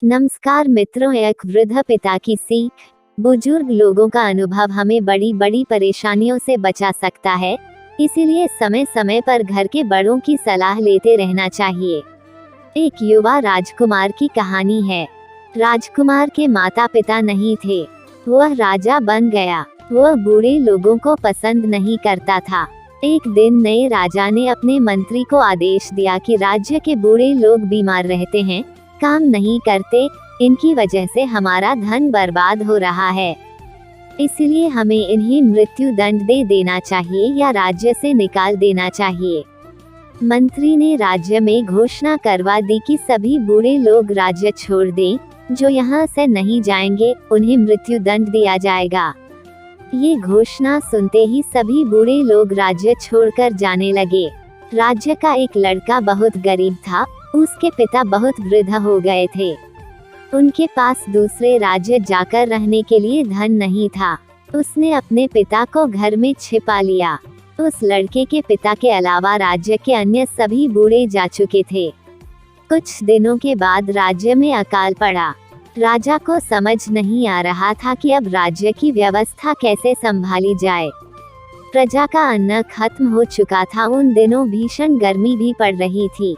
नमस्कार मित्रों, एक वृद्ध पिता की सीख। बुजुर्ग लोगों का अनुभव हमें बड़ी बड़ी परेशानियों से बचा सकता है, इसीलिए समय समय पर घर के बड़ों की सलाह लेते रहना चाहिए। एक युवा राजकुमार की कहानी है। राजकुमार के माता पिता नहीं थे, वह राजा बन गया। वह बूढ़े लोगों को पसंद नहीं करता था। एक दिन नए राजा ने अपने मंत्री को आदेश दिया कि राज्य के बूढ़े लोग बीमार रहते हैं, काम नहीं करते, इनकी वजह से हमारा धन बर्बाद हो रहा है, इसलिए हमें इन्हें मृत्यु दंड दे देना चाहिए या राज्य से निकाल देना चाहिए। मंत्री ने राज्य में घोषणा करवा दी कि सभी बूढ़े लोग राज्य छोड़ दें, जो यहाँ से नहीं जाएंगे उन्हें मृत्यु दंड दिया जाएगा। ये घोषणा सुनते ही सभी बूढ़े लोग राज्य छोड़कर जाने लगे। राज्य का एक लड़का बहुत गरीब था, उसके पिता बहुत वृद्ध हो गए थे। उनके पास दूसरे राज्य जाकर रहने के लिए धन नहीं था। उसने अपने पिता को घर में छिपा लिया। उस लड़के के पिता के अलावा राज्य के अन्य सभी बूढ़े जा चुके थे। कुछ दिनों के बाद राज्य में अकाल पड़ा। राजा को समझ नहीं आ रहा था कि अब राज्य की व्यवस्था कैसे संभाली जाए। प्रजा का अन्न खत्म हो चुका था। उन दिनों भीषण गर्मी भी पड़ रही थी।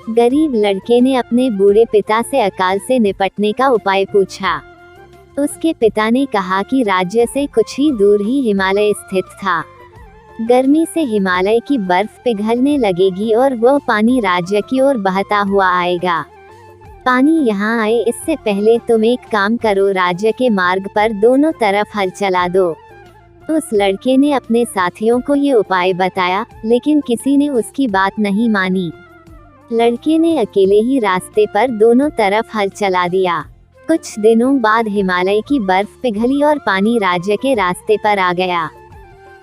गरीब लड़के ने अपने बूढ़े पिता से अकाल से निपटने का उपाय पूछा। उसके पिता ने कहा कि राज्य से कुछ ही दूर ही हिमालय स्थित था। गर्मी से हिमालय की बर्फ पिघलने लगेगी और वह पानी राज्य की ओर बहता हुआ आएगा। पानी यहाँ आए इससे पहले तुम एक काम करो, राज्य के मार्ग पर दोनों तरफ हल चला दो। उस लड़के ने अपने साथियों को ये उपाय बताया, लेकिन किसी ने उसकी बात नहीं मानी। लड़के ने अकेले ही रास्ते पर दोनों तरफ हल चला दिया। कुछ दिनों बाद हिमालय की बर्फ पिघली और पानी राज्य के रास्ते पर आ गया।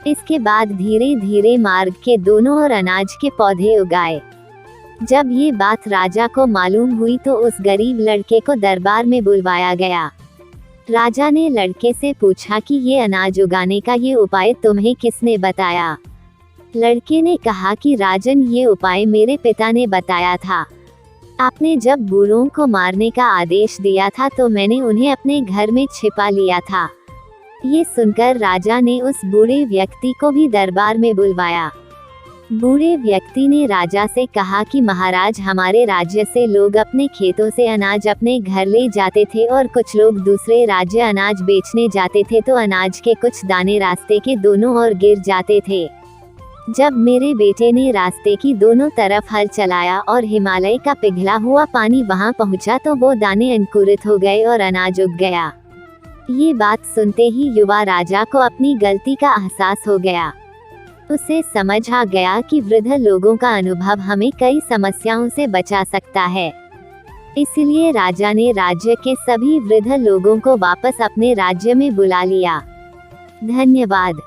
इसके बाद धीरे धीरे मार्ग के दोनों ओर अनाज के पौधे उगाए। जब ये बात राजा को मालूम हुई तो उस गरीब लड़के को दरबार में बुलवाया गया। राजा ने लड़के से पूछा कि ये अनाज उगाने का ये उपाय तुम्हें किसने बताया? लड़के ने कहा कि राजन, ये उपाय मेरे पिता ने बताया था। आपने जब बूढ़ों को मारने का आदेश दिया था तो मैंने उन्हें अपने घर में छिपा लिया था। ये सुनकर राजा ने उस बूढ़े व्यक्ति को भी दरबार में बुलवाया। बूढ़े व्यक्ति ने राजा से कहा कि महाराज, हमारे राज्य से लोग अपने खेतों से अनाज अपने घर ले जाते थे और कुछ लोग दूसरे राज्य अनाज बेचने जाते थे, तो अनाज के कुछ दाने रास्ते के दोनों ओर गिर जाते थे। जब मेरे बेटे ने रास्ते की दोनों तरफ हल चलाया और हिमालय का पिघला हुआ पानी वहां पहुंचा तो वो दाने अंकुरित हो गए और अनाज उग गया। ये बात सुनते ही युवा राजा को अपनी गलती का एहसास हो गया। उसे समझ आ गया कि वृद्ध लोगों का अनुभव हमें कई समस्याओं से बचा सकता है। इसलिए राजा ने राज्य के सभी वृद्ध लोगों को वापस अपने राज्य में बुला लिया। धन्यवाद।